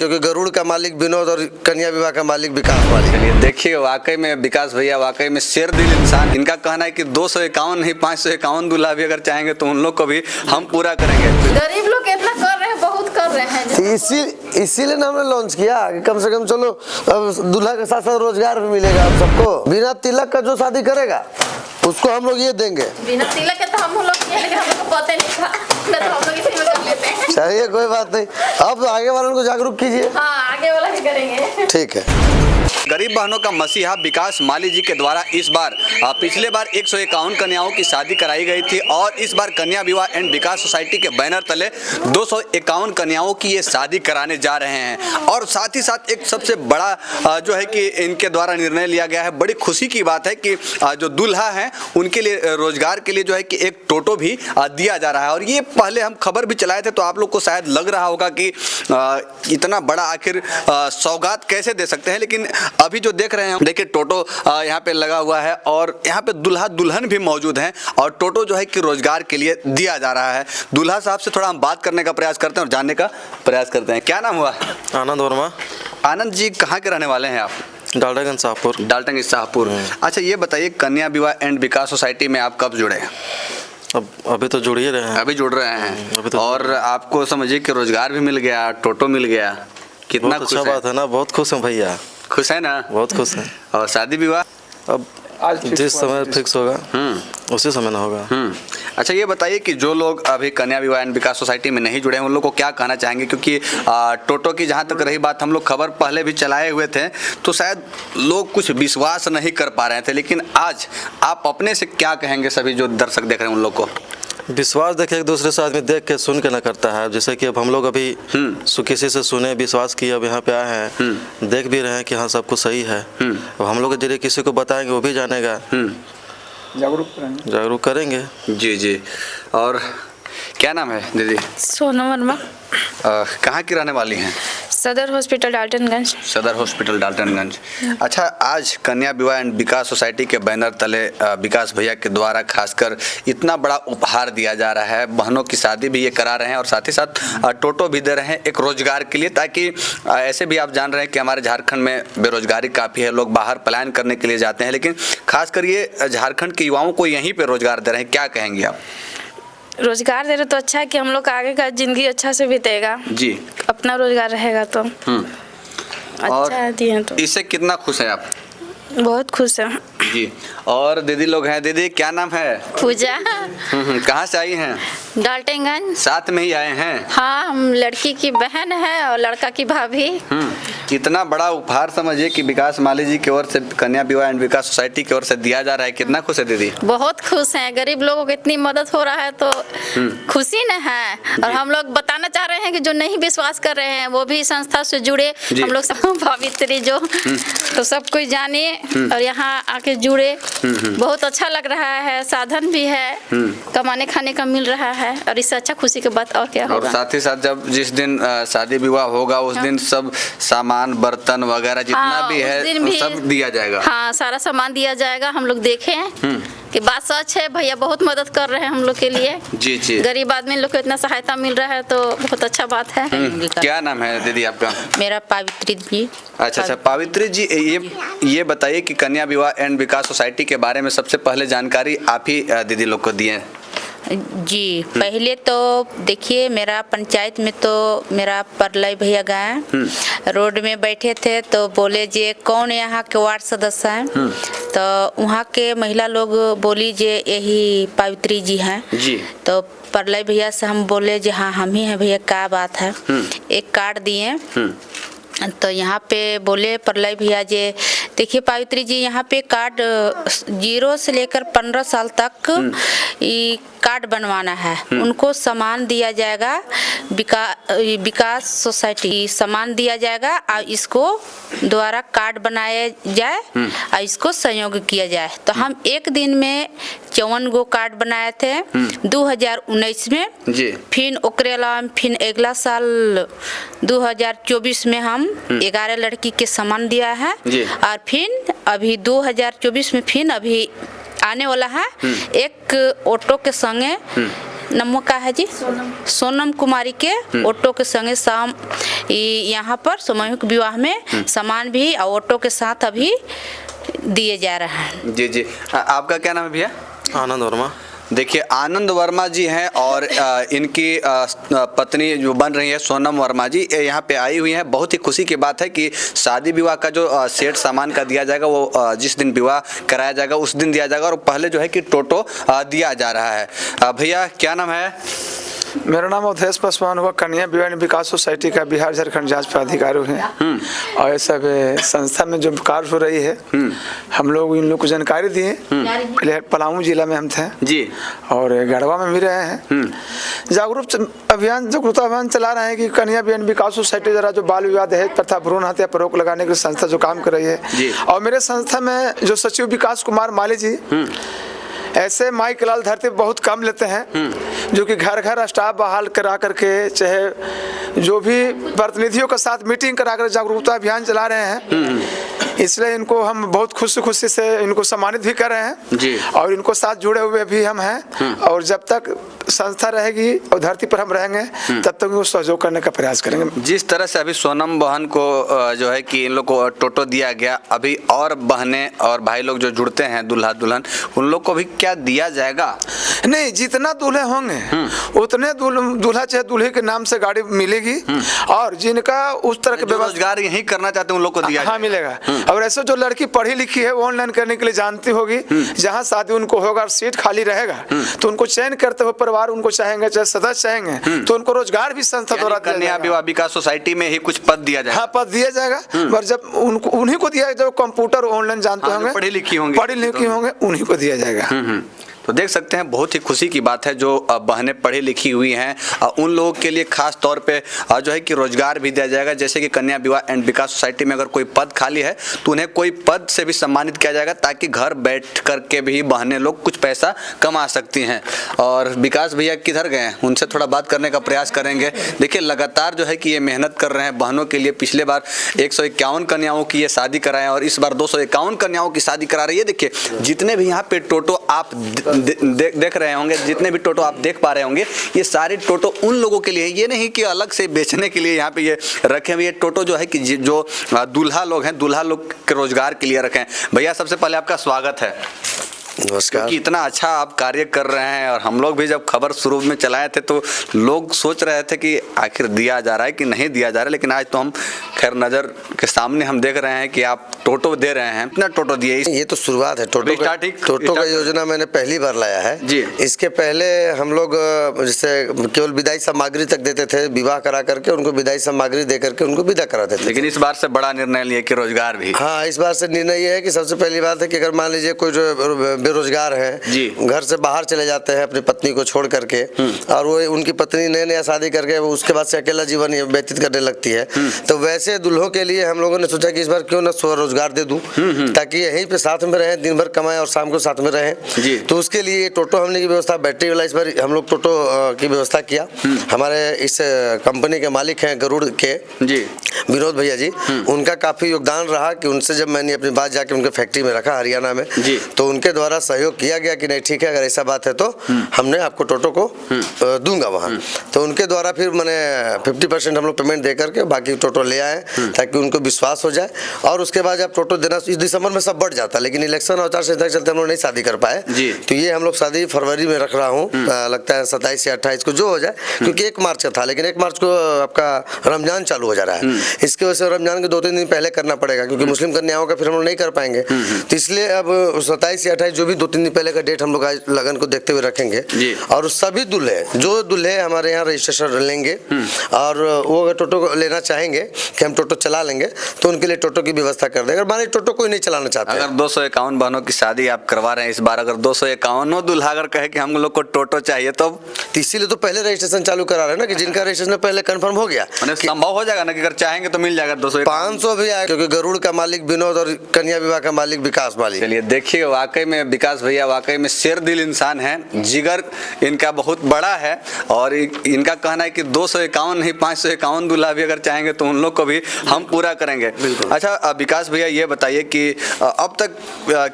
क्योंकि गरुड़ का मालिक विनोद और कन्या विवाह का मालिक विकास मालिक। चलिए देखिए, वाकई में विकास भैया वाकई में शेर दिल इंसान। इनका कहना है कि 251 नहीं 551 दूल्हा भी अगर चाहेंगे तो उन लोग को भी हम पूरा करेंगे। गरीब लोग इतना कर रहे हैं, बहुत कर रहे हैं। इसीलिए ना हमने लॉन्च किया कि कम से कम चलो अब दूल्हा के साथ साथ रोजगार भी मिलेगा आप सबको। बिना तिलक का जो शादी करेगा उसको हम लोग ये देंगे। बिना तिलक के तो हम लोग किए, लेकिन हम लोग को पता नहीं था, तो हम लोग इसी में कर लेते हैं। चलिए कोई बात नहीं, अब तो आगे वालों को जागरूक कीजिए। हाँ, आगे वाला भी करेंगे। ठीक है। गरीब बहनों का मसीहा विकास माली जी के द्वारा इस बार पिछले बार 151 कन्याओं की शादी कराई गई थी और इस बार कन्या विवाह एंड विकास सोसाइटी के बैनर तले 251 कन्याओं की ये शादी कराने जा रहे हैं। और साथ ही साथ एक सबसे बड़ा जो है कि इनके द्वारा निर्णय लिया गया है, बड़ी खुशी की बात है कि जो दूल्हा हैं उनके लिए रोजगार के लिए जो है कि एक टोटो भी दिया जा रहा है। और ये पहले हम खबर भी चलाए थे तो आप लोग को शायद लग रहा होगा कि इतना बड़ा आखिर सौगात कैसे दे सकते हैं, लेकिन अभी जो देख रहे हैं देखिए टोटो यहाँ पे लगा हुआ है और यहाँ पे दूल्हा दुल्हन भी मौजूद हैं और टोटो जो है कि रोजगार के लिए दिया जा रहा है। दूल्हा साहब से थोड़ा हम बात करने का प्रयास करते हैं और जानने का प्रयास करते हैं। क्या नाम हुआ? आनंद वर्मा। आनंद जी कहाँ के रहने वाले हैं आप? डाल्टनगंज शाहपुर। डाल्टनगंज शाहपुर। अच्छा ये बताइए, कन्या विवाह एंड विकास सोसाइटी में आप कब जुड़े? अब अभी तो जुड़ ही रहे हैं। अभी जुड़ रहे हैं अभी तो और आपको समझिए कि रोजगार भी मिल गया, टोटो मिल गया, कितना बहुत अच्छा बात है ना। बहुत खुश हैं भैया। खुश है ना? बहुत खुश हैं। और शादी विवाह अब जिस समय फिक्स होगा उसी समय ना होगा। अच्छा ये बताइए कि जो लोग अभी कन्या विवाह एंड विकास सोसाइटी में नहीं जुड़े हैं उन लोग को क्या कहना चाहेंगे, क्योंकि टोटो की जहाँ तक रही बात, हम लोग खबर पहले भी चलाए हुए थे तो शायद लोग कुछ विश्वास नहीं कर पा रहे थे, लेकिन आज आप अपने से क्या कहेंगे सभी जो दर्शक देख रहे हैं उन लोग को? विश्वास देखिए एक दूसरे से आदमी देख के सुन के ना करता है। जैसे कि अब हम लोग अभी किसी से सुने, विश्वास किए, अब यहाँ पे आए हैं, देख भी रहे हैं कि हाँ सब कुछ सही है। अब हम लोग जरिए किसी को बताएंगे वो भी जानेगा, जागरूक करेंगे। जी जी। और क्या नाम है दीदी? सोनम वर्मा। कहाँ की रहने वाली हैं? सदर हॉस्पिटल डाल्टनगंज। सदर हॉस्पिटल डाल्टनगंज। अच्छा, आज कन्या विवाह एंड विकास सोसाइटी के बैनर तले विकास भैया के द्वारा खासकर इतना बड़ा उपहार दिया जा रहा है। बहनों की शादी भी ये करा रहे हैं और साथ ही साथ टोटो भी दे रहे हैं एक रोजगार के लिए, ताकि ऐसे भी आप जान रहे हैं कि हमारे झारखंड में बेरोजगारी काफ़ी है, लोग बाहर पलायन करने के लिए जाते हैं, लेकिन खासकर ये झारखंड के युवाओं को यहीं पर रोजगार दे रहे हैं। क्या कहेंगे आप? रोजगार दे रहे तो अच्छा है कि हम लोग का आगे का जिंदगी अच्छा से बीतेगा जी। अपना रोजगार रहेगा तो अच्छा दिए तो। इससे कितना खुश हैं आप? बहुत खुश है जी। और दीदी लोग हैं। दीदी क्या नाम है? पूजा। कहाँ से आई हैं? डाल्टनगंज। साथ में ही आए हैं? हाँ, हम लड़की की बहन है और लड़का की भाभी। कितना बड़ा उपहार समझिए कि विकास माली जी की ओर से कन्या विवाह एंड विकास सोसाइटी की ओर से दिया जा रहा है। कितना खुश है दीदी? बहुत खुश हैं। गरीब लोगों को इतनी मदद हो रहा है तो खुशी न है। और हम लोग बताना चाह रहे हैं कि जो नहीं विश्वास कर रहे हैं वो भी संस्था से जुड़े। हम लोग सब भावित्री जो तो सब कोई जाने और यहाँ आके जुड़े। बहुत अच्छा लग रहा है, साधन भी है, कमाने खाने का मिल रहा है और इससे अच्छा खुशी की बात और क्या होगा। और साथ ही साथ जब जिस दिन शादी विवाह होगा उस दिन सब सामान बर्तन वगैरह जितना भी है सब दिया जाएगा। हाँ, सारा सामान दिया जाएगा। हम लोग देखे कि बात सच है। भैया बहुत मदद कर रहे हैं हम लोग के लिए। जी जी। गरीब आदमी लोग को इतना सहायता मिल रहा है तो बहुत अच्छा बात है। क्या नाम है दीदी आपका? मेरा पावित्री जी। अच्छा, पावित्री जी ये बताइए कि कन्या विवाह एंड विकास सोसाइटी के बारे में सबसे पहले जानकारी आप ही दीदी लोग को दिए। जी, पहले तो देखिए मेरा पंचायत में तो मेरा प्रलय भैया गए, रोड में बैठे थे तो बोले जे कौन यहाँ के वार्ड सदस्य हैं, तो वहाँ के महिला लोग बोली जे यही पावित्री जी हैं जी। तो प्रलय भैया से हम बोले जे हाँ हम ही हैं भैया, क्या बात है। एक कार्ड दिए तो यहाँ पे बोले प्रलय भैया जे देखिए पावित्री जी यहाँ पे कार्ड 0 से लेकर 15 साल तक ये कार्ड बनवाना है। उनको सामान दिया जाएगा, विकास सोसाइटी सामान दिया जाएगा और इसको द्वारा कार्ड बनाया जाए और इसको संयोग किया जाए। तो हम एक दिन में 54 गो कार्ड बनाए थे 2019 में जी। फिर ओकरे अलावा फिर अगला साल 2024 में हम 11 लड़की के सामान दिया है और फिर अभी 2024 में फिर अभी आने वाला है एक ऑटो के संगे नमो का है जी सोनम कुमारी के ऑटो के संगे शाम यहाँ पर सामूहिक विवाह में सामान भी और ऑटो के साथ अभी दिए जा रहा है। जी जी, आपका क्या नाम है भैया? आनंद वर्मा। देखिए आनंद वर्मा जी हैं और इनकी पत्नी जो बन रही है सोनम वर्मा जी यहाँ पे आई हुई हैं। बहुत ही खुशी की बात है कि शादी विवाह का जो सेट सामान का दिया जाएगा वो जिस दिन विवाह कराया जाएगा उस दिन दिया जाएगा और पहले जो है कि टोटो दिया जा रहा है। भैया क्या नाम है? मेरा नाम अवधेश पासवान हुआ, कन्या विवाह एवं विकास सोसाइटी का बिहार झारखंड जांच पदाधिकारी हैं और सब संस्था में जो कार्य हो रही है हम लोग इन लोग को जानकारी दिए। पहले पलामू जिला में हम थे जी और गढ़वा में भी रहे हैं। जागरूकता अभियान चला रहे हैं कि कन्या विवाह एवं विकास सोसाइटी जरा जो बाल विवाह दहेज प्रथा भ्रूण हत्या पर रोक लगाने की संस्था जो काम कर रही है और मेरे संस्था में जो सचिव विकास कुमार माली जी ऐसे माइक लाल धरती बहुत कम लेते हैं जो कि घर घर स्टाफ बहाल करा करके चाहे जो भी प्रतिनिधियों के साथ मीटिंग करा कर जागरूकता अभियान चला रहे हैं। इसलिए इनको हम बहुत खुशी से इनको सम्मानित भी कर रहे हैं जी। और इनको साथ जुड़े हुए भी हम हैं और जब तक संस्था रहेगी और धरती पर हम रहेंगे तब तक उनको सहयोग करने का प्रयास करेंगे। जिस तरह से अभी सोनम बहन को जो है कि इन लोग को टोटो दिया गया, अभी और बहनें और भाई लोग जो जुड़ते हैं दूल्हा दुल्हन उन लोग को भी क्या दिया जाएगा? नहीं, जितना दूल्हे होंगे उतने दूल्हा चाहे दूल्हे के नाम से गाड़ी मिलेगी और जिनका उस तरह के रोजगार यही करना चाहते हैं उन लोग को दिया हाँ मिलेगा। और ऐसे जो लड़की पढ़ी लिखी है वो ऑनलाइन करने के लिए जानती होगी, जहाँ शादी उनको होगा और सीट खाली रहेगा तो उनको चयन करते हुए परिवार उनको चाहेंगे चाहे सदस्य चाहेंगे तो उनको रोजगार भी संस्था द्वारा कन्या विवाह विकास सोसाइटी में ही कुछ पद दिया जाएगा। हाँ पद दिया जाएगा और जब उनको उन्हीं को दिया जो कंप्यूटर ऑनलाइन जानते होंगे पढ़ी लिखी होंगे उन्हीं को दिया जाएगा। तो देख सकते हैं बहुत ही खुशी की बात है जो बहनें पढ़ी लिखी हुई हैं उन लोगों के लिए खास तौर पे जो है कि रोजगार भी दिया जाएगा। जैसे कि कन्या विवाह एंड विकास सोसाइटी में अगर कोई पद खाली है तो उन्हें कोई पद से भी सम्मानित किया जाएगा ताकि घर बैठ करके भी बहनें लोग कुछ पैसा कमा सकती हैं। और विकास भैया किधर गए हैं, उनसे थोड़ा बात करने का प्रयास करेंगे। देखिए लगातार जो है कि ये मेहनत कर रहे हैं बहनों के लिए। पिछले बार 151 कन्याओं की ये शादी कराएं और इस बार 251 कन्याओं की शादी करा रही है। देखिए जितने भी यहाँ पे टोटो आप देख रहे होंगे, जितने भी टोटो आप देख पा रहे होंगे, ये सारे टोटो उन लोगों के लिए, ये नहीं कि अलग से बेचने के लिए यहाँ पे ये रखे हुए। ये टोटो जो है कि जो दूल्हा लोग हैं, दूल्हा लोग के रोजगार के लिए रखे हैं। भैया सबसे पहले आपका स्वागत है। नमस्कार। कि इतना अच्छा आप कार्य कर रहे हैं और हम लोग भी जब खबर शुरू में चलाए थे तो लोग सोच रहे थे कि आखिर दिया जा रहा है कि नहीं दिया जा रहा है, लेकिन आज तो हम खैर नज़र के सामने हम देख रहे हैं कि आप टोटो दे रहे हैं। इतना टोटो दिए, ये तो शुरुआत है। टोटो का योजना मैंने पहली बार लाया है जी। इसके पहले हम लोग जैसे केवल विदाई सामग्री तक देते थे, विवाह करा करके उनको विदाई सामग्री दे करके उनको विदा कराते थे। लेकिन इस बार से बड़ा निर्णय लिए कि रोजगार भी। हाँ, इस बार से निर्णय ये है कि सबसे पहली बात है कि अगर मान लीजिए कोई जो बेरोजगार है जी, घर से बाहर चले जाते हैं अपनी पत्नी को छोड़ करके और वो उनकी पत्नी नया शादी करके वो उसके बाद से अकेला जीवन व्यतीत करने लगती है, तो वैसे दुल्हों के लिए हम लोगों ने सोचा कि इस बार क्यों ना स्वरोजगार दे दूं ताकि यहीं पे साथ में रहें, दिन भर कमाएं और शाम को साथ में रहें। तो उसके लिए टोटो हमने की व्यवस्था, बैटरी वाला इस बार हम लोग टोटो की व्यवस्था किया। हमारे इस कंपनी के मालिक हैं गरुड़ के जी विनोद भैया जी, उनका काफी योगदान रहा कि उनसे जब मैंने अपनी बात जाके उनके फैक्ट्री में रखा हरियाणा में तो उनके द्वारा सहयोग किया गया कि नहीं ठीक है अगर ऐसा बात है तो हमने आपको टोटो को दूंगा वहाँ। तो उनके द्वारा फिर मैंने 50% हम लोग पेमेंट दे करके बाकी टोटो ले आए ताकि उनको विश्वास हो जाए। और उसके बाद जब टोटो देना, इस दिसंबर में सब बढ़ जाता, लेकिन इलेक्शन और आचार संहिता के चलते हम लोग नहीं शादी कर पाए। तो ये हम लोग शादी फरवरी में रख रहा हूँ, लगता है 27 या 28 को जो हो जाए, क्योंकि 1 मार्च का था लेकिन 1 मार्च को आपका रमजान चालू हो जा रहा है। इसकी वजह से रमजान के 2-3 दिन पहले करना पड़ेगा क्योंकि मुस्लिम कन्याओं का फिर हम लोग नहीं कर पाएंगे। तो इसलिए अब 27 या 28 जो भी 2-3 दिन पहले का डेट हम लोग आज लगन को देखते हुए रखेंगे। और सभी दूल्हे हमारे यहाँ रजिस्ट्रेशन लेंगे और वो अगर टोटो को लेना चाहेंगे कि हम टोटो चला लेंगे तो उनके लिए टोटो की व्यवस्था कर देंगे। अगर मान लीजिए टोटो कोई नहीं चलाना चाहता, अगर 251 बहनों की शादी आप करवा रहे हैं इस बार, अगर 251 दूल्हा अगर कहे कि हम लोग को टोटो चाहिए तो इसीलिए तो पहले रजिस्ट्रेशन चालू करा रहे हैं ना कि जिनका रजिस्ट्रेशन पहले कंफर्म हो गया, संभव हो जाएगा ना कि अगर चाहेंगे तो मिल जाएगा 200 500 भी आए, क्योंकि गरुड़ का मालिक विनोद और कन्या विवाह का मालिक विकास मालिक। चलिए देखिए वाकई में विकास भैया वाकई में शेर दिल इंसान है, जिगर इनका बहुत बड़ा है और इनका कहना है कि 251 नहीं 551 दूल्हा भी अगर चाहेंगे तो उन लोग को भी हम पूरा करेंगे। अच्छा विकास भैया ये बताइए कि अब तक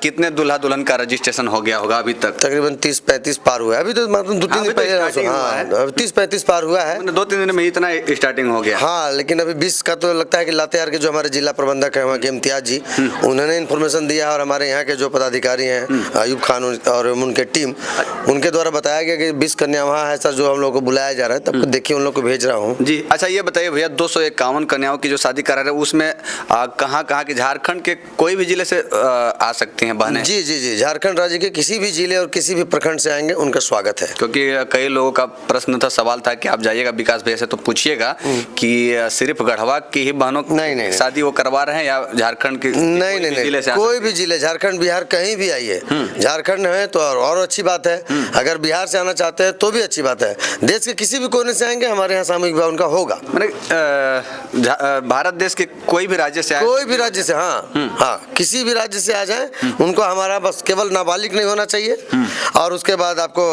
कितने दूल्हा दुल्हन का रजिस्ट्रेशन हो गया होगा अभी तक? तकरीबन 30-35 पार हुआ है अभी तो, मतलब 2-3 दिन पहले 30-35 पार हुआ है, 2-3 दिन में इतना स्टार्टिंग हो गया। हाँ, लेकिन अभी 20 का तो लगता है कि लातेहार के जो हमारे जिला प्रबंधक है वहाँ के इम्तियाज जी, उन्होंने इन्फॉर्मेशन दिया और हमारे यहाँ के जो पदाधिकारी हैं अयूब खान और उनके टीम, उनके द्वारा बताया गया कि 20 कन्या वहाँ है सर जो हम लोग को बुलाया जा रहा है, तब देखिए उन लोग को भेज रहा हूँ जी। अच्छा ये बताइए भैया 251 कन्याओं की जो शादी करा रहे हैं उसमें कहाँ के झारखंड के कोई भी जिले से आ सकती हैं बहनें? जी जी जी, झारखंड राज्य के किसी भी जिले और किसी भी प्रखंड से आएंगे उनका स्वागत है। क्योंकि कई लोगों का प्रश्न था, सवाल था कि आप जाइएगा विकास भैया से तो पूछिएगा कि सिर्फ गढ़वा की ही बहनों नहीं शादी वो करवा रहे हैं या झारखंड के नहीं जिले से? कोई भी जिले, झारखंड बिहार कहीं भी आइए, झारखंड है तो और अच्छी बात है, अगर बिहार से आना चाहते हैं तो भी अच्छी बात है, देश के किसी भी कोने से आएंगे हमारे यहाँ सामूहिक विवाह उनका होगा। भारत देश के कोई भी राज्य से कोई भी राज्य से, हाँ किसी भी राज्य से आ जाए उनको हमारा बस केवल नाबालिग नहीं होना चाहिए और उसके बाद आपको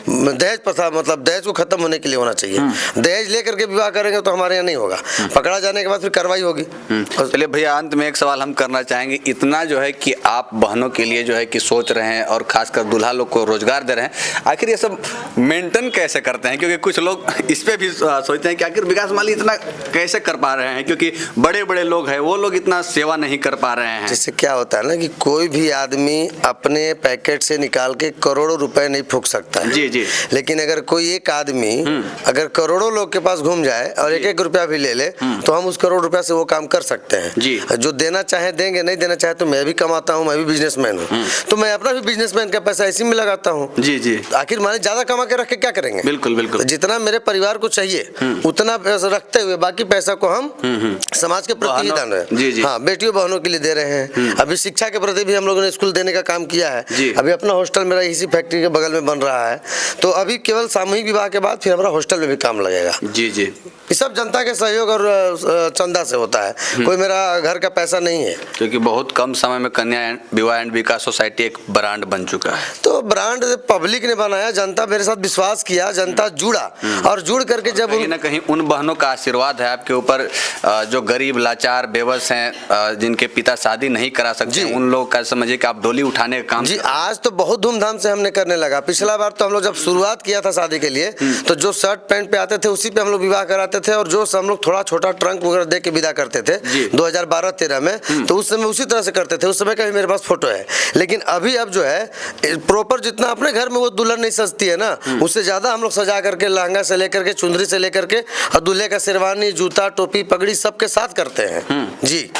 दहेज प्रथा, मतलब दहेज को खत्म होने के लिए होना चाहिए। दहेज लेकर के विवाह करेंगे तो हमारे यहाँ नहीं होगा, पकड़ा जाने के बाद फिर कार्रवाई होगी। चलिए भैया अंत में एक सवाल हम करना चाहेंगे, इतना जो है कि आप बहनों के लिए जो है कि सोच रहे हैं और खासकर दूल्हा लोग को रोजगार दे रहे हैं, आखिर ये सब मेंटेन कैसे करते हैं? क्योंकि कुछ लोग इस पे भी सोचते हैं कि आखिर विकास माली इतना कैसे कर पा रहे हैं, क्योंकि बड़े बड़े लोग हैं वो लोग इतना सेवा नहीं कर पा रहे हैं। जिससे क्या होता है ना कि कोई भी आदमी अपने पैकेट से निकाल के करोड़ों रुपए नहीं फूंक सकता है। जी जी। लेकिन अगर कोई एक आदमी अगर करोड़ों लोग के पास घूम जाए और एक एक रुपया भी ले ले तो हम उस करोड़ रुपया से वो काम कर सकते हैं जी। जो देना चाहे देंगे, नहीं देना चाहे तो मैं भी कमाता हूँ, मैं भी बिजनेसमैन हूँ, तो मैं अपना भी बिजनेसमैन का पैसा इसी में लगाता हूँ। जी जी। आखिर माने ज्यादा कमा के रख के क्या करेंगे? बिल्कुल बिल्कुल। जितना मेरे परिवार को चाहिए उतना पैसा रखते हुए बाकी पैसा को हम समाज के प्रति ही दान रहे हैं। हाँ, बेटियों बहनों के लिए दे रहे हैं। अभी शिक्षा के प्रति भी हम लोगों ने स्कूल देने का काम किया है। अभी अपना हॉस्टल मेरा इसी फैक्ट्री के बगल में बन रहा है, तो अभी केवल सामूहिक विवाह के बाद फिर हमारा हॉस्टल में भी काम लगेगा। जी जी। ये सब जनता के सहयोग और चंदा से होता है, कोई मेरा घर का पैसा नहीं है। क्योंकि बहुत कम समय में कन्या विवाह एंड विकास सोसाइटी एक ब्रांड बन चुका है। तो ब्रांड पब्लिक ने बनाया, जनता मेरे साथ विश्वास किया, जनता जुड़ा और जुड़ करके जब कहीं ना कहीं उन बहनों का आशीर्वाद है आपके ऊपर जो गरीब लाचार बेबस हैं, जिनके पिता शादी नहीं करा सकते, उन लोग का समझिए कि आप डोली उठाने का काम। जी, आज तो बहुत धूमधाम से हमने करने लगा। पिछला बार तो हम लोग जब शुरुआत किया था शादी के लिए तो जो शर्ट पैंट पे आते थे उसी पे हम लोग विवाह कराते थे और जो हम लोग थोड़ा छोटा ट्रंक वगैरह दे के विदा करते थे 2012-13 में, तो उस समय उसी तरह से करते थे। उस समय का भी मेरे पास फोटो है। लेकिन अभी अब जो है प्रॉपर जितना अपने घर में वो दुल्हन नहीं सजती है ना, उससे ज्यादा हम लोग सजा करके लहंगा से लेकर के चुंदरी से लेकर के और दूल्हे का शेरवानी जूता टोपी पगड़ी सबके साथ करते हैं। जी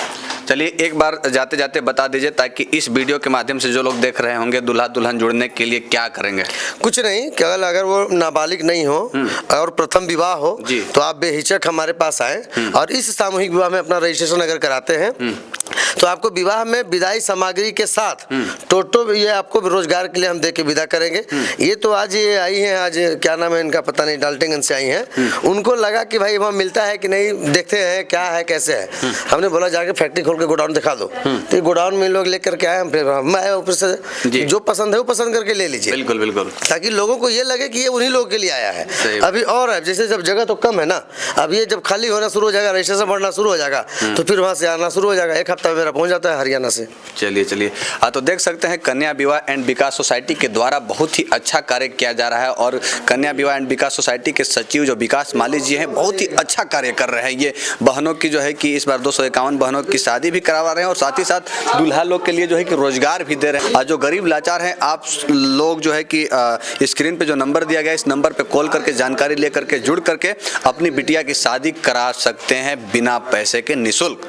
चलिए एक बार जाते जाते बता दीजिए ताकि इस वीडियो के माध्यम से जो लोग देख रहे होंगे दूल्हा दुल्हन जुड़ने के लिए क्या करेंगे? कुछ नहीं, केवल अगर वो नाबालिग नहीं हो और प्रथम विवाह हो तो आप बेहिचक हमारे पास आए और इस सामूहिक विवाह में अपना रजिस्ट्रेशन अगर कराते हैं तो आपको विवाह में विदाई सामग्री के साथ टोटो ये आपको रोजगार के लिए हम दे के विदा करेंगे। ये तो आज ये आई हैं, आज क्या नाम है इनका पता नहीं, डाल्टनगंज से आई हैं। उनको लगा कि भाई वहाँ मिलता है कि नहीं, देखते हैं क्या है कैसे है। हमने बोला जाके फैक्ट्री खोल के गोडाउन दिखा दो, तो गोडाउन में लोग लेकर के आए, हम फिर मैं ऊपर से जो पसंद है वो पसंद करके ले लीजिए। बिल्कुल बिल्कुल, ताकि लोगों को ये लगे कि ये उन्हीं लोगों के लिए आया है। अभी और है, जैसे जब जगह तो कम है ना, अब ये जब खाली होना शुरू हो जाएगा, रजिस्ट्रेशन बढ़ना शुरू हो जाएगा तो फिर वहाँ से आना शुरू हो जाएगा। एक हफ्ता में मेरा पहुँच जाता है हरियाणा से। चलिए तो देख सकते हैं कन्या विवाह एंड विकास सोसाइटी के द्वारा बहुत ही अच्छा कार्य किया जा रहा है और कन्या विवाह एंड विकास सोसाइटी के सचिव जो विकास माली जी हैं बहुत ही अच्छा कार्य कर रहे हैं। ये बहनों की जो है कि इस बार 251 बहनों की शादी भी करवा रहे हैं और साथ ही साथ दूल्हा लोग के लिए जो है कि रोजगार भी दे रहे हैं। जो गरीब लाचार हैं आप लोग जो है कि स्क्रीन पे जो नंबर दिया गया इस नंबर पे कॉल करके जानकारी लेकर के जुड़ करके अपनी बिटिया की शादी करा सकते हैं बिना पैसे के, निःशुल्क।